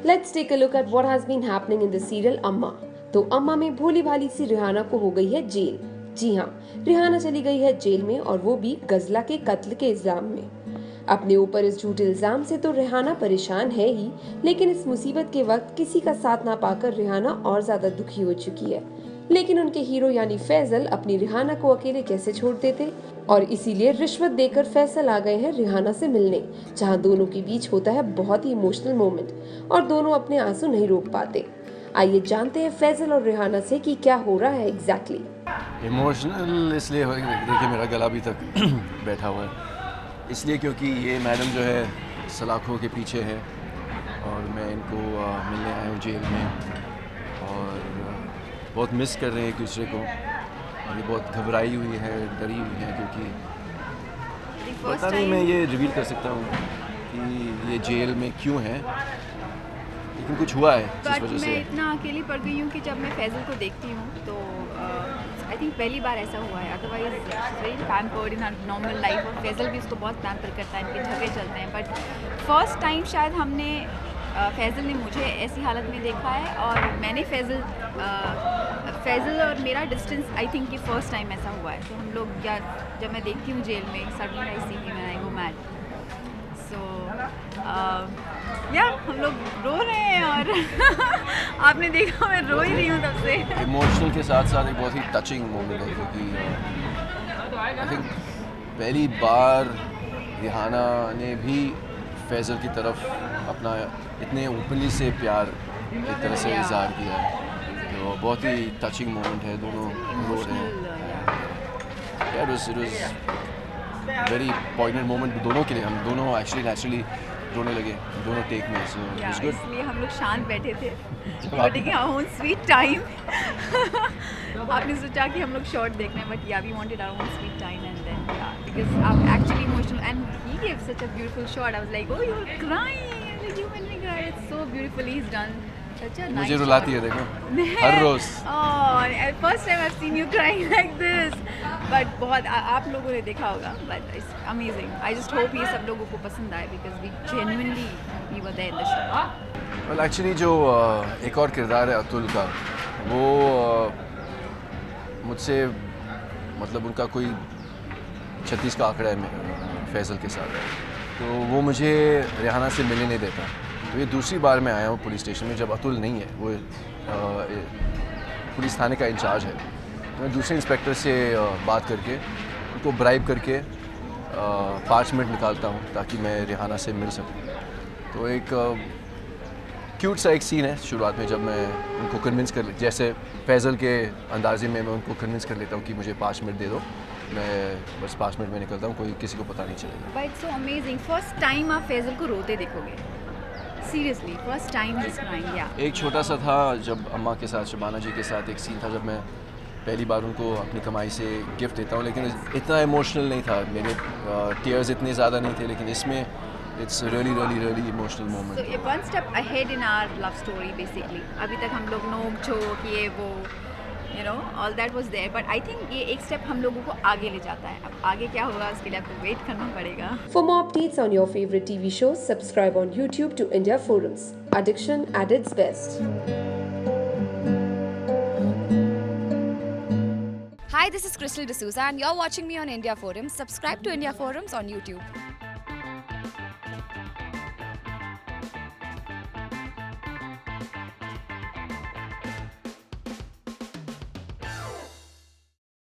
Let's take a look at what has been happening in the serial अम्मा। तो अम्मा में भोली भाली सी रिहाना को हो गई है जेल। जी हाँ, रिहाना चली गई है जेल में और वो भी गजला के कत्ल के इल्जाम में। अपने ऊपर इस झूठे इल्जाम से तो रिहाना परेशान है ही, लेकिन इस मुसीबत के वक्त किसी का साथ ना पाकर रिहाना और ज्यादा दुखी हो चुकी है। लेकिन उनके हीरो यानी फैजल अपनी रिहाना को अकेले कैसे छोड़ देते, और इसीलिए रिश्वत देकर फैसल आ गए हैं रिहाना से मिलने, जहां दोनों के बीच होता है बहुत ही इमोशनल मोमेंट और दोनों अपने आंसू नहीं रोक पाते। आइए जानते हैं फैजल और रिहाना से कि क्या हो रहा है एग्जैक्टली। इमोशनल इसलिए हो देखिए मेरा गला अभी तक बैठा हुआ है, इसलिए क्योंकि ये मैडम जो है सलाखों के पीछे है और मैं इनको मिलने आया हूँ जेल में और बहुत मिस कर रहे हैं एक दूसरे को। और ये बहुत घबराई हुई है, डरी हुई है, क्योंकि पता नहीं मैं ये रिवील कर सकता हूँ कि ये जेल में क्यों है, लेकिन कुछ हुआ है जिस वजह से। मैं इतना अकेली पड़ गई हूँ कि जब मैं फैजल को देखती हूँ तो आई थिंक पहली बार ऐसा हुआ है। Otherwise very pampered in normal life, और फैजल भी उसको बहुत पैम्पर करता है, इनके झगड़े चलते हैं। बट फर्स्ट टाइम शायद हमने फैजल ने मुझे ऐसी हालत में देखा है और मैंने फैजल और मेरा डिस्टेंस आई थिंक कि फर्स्ट टाइम ऐसा हुआ है। तो हम लोग या जब मैं देखती हूँ जेल में suddenly I see him and I go mad. So yeah हम लोग रो रहे हैं और आपने देखा मैं रो ही रही हूँ तब से। इमोशनल के साथ साथ एक बहुत ही टचिंग मोमेंट है, क्योंकि आई थिंक पहली बार रिहाना ने भी फैजल की तरफ अपना इतने ओपनली से प्यार एक तरह से इजहार किया है। तो बहुत ही टचिंग मोमेंट है, दोनों रो रहे हैं। It was very pointed moment दोनों के लिए। हम दोनों एक्चुअली नेचुरली रोने लगे दोनों टेक में। So it was good. इसलिए हम लोग शांत बैठे थे taking our own sweet time. आपने सोचा कि हम लोग शॉर्ट देख रहे हैं, but yeah we wanted our own sweet time and then because आप actually emotional and he give such a beautiful shot. I was like oh you are crying, you made me cry, it's so beautifully he is done. मुझे रुलाती है देखो हर रोज। First time I have seen you crying like this, but बहुत आप लोगों ने देखा होगा, but it's amazing. I just hope ये सब लोगों को पसंद आए because we genuinely we were there in the show. Well actually जो एक और किरदार है अतुल का, वो मुझसे मतलब उनका कोई 36 का आंकड़ा है फैजल के साथ, तो वो मुझे रिहाना से मिलने नहीं देता। तो ये दूसरी बार मैं आया हूँ पुलिस स्टेशन में जब अतुल नहीं है, वो पुलिस थाने का इंचार्ज है। तो मैं दूसरे इंस्पेक्टर से बात करके उनको ब्राइब करके 5 मिनट निकालता हूँ ताकि मैं रिहाना से मिल सकूँ। तो एक क्यूट सा एक सीन है शुरुआत में, जब मैं उनको कन्विंस कर जैसे फैजल के अंदाजे में मैं उनको कन्विंस कर लेता हूँ कि मुझे 5 मिनट दे दो, मैं बस 5 मिनट में निकलता हूँ, कोई किसी को पता नहीं चलेगा। But it's so amazing, first time आप फैजल को रोते देखोगे, seriously first time he is crying. या एक छोटा सा था जब अम्मा के साथ, शबाना जी के साथ एक सीन था जब मैं पहली बार उनको अपनी कमाई से गिफ्ट देता हूँ, लेकिन इतना इमोशनल नहीं था, मेरे टीयर्स इतने ज़्यादा नहीं थे, लेकिन इसमें it's really emotional moment. So one step ahead in our love story basically. अभी तक हम लोग नोक झोंक ये वो you know all that was there, but I think ये एक स्टेप हम लोगों को आगे ले जाता है। अब आगे क्या होगा उसके लिए आपको वेट करना पड़ेगा। For more updates on your favorite TV shows, subscribe on YouTube to India Forums. Addiction at its best. Hi, this is Crystal D'Souza and you're watching me on India Forums. Subscribe to India Forums on YouTube.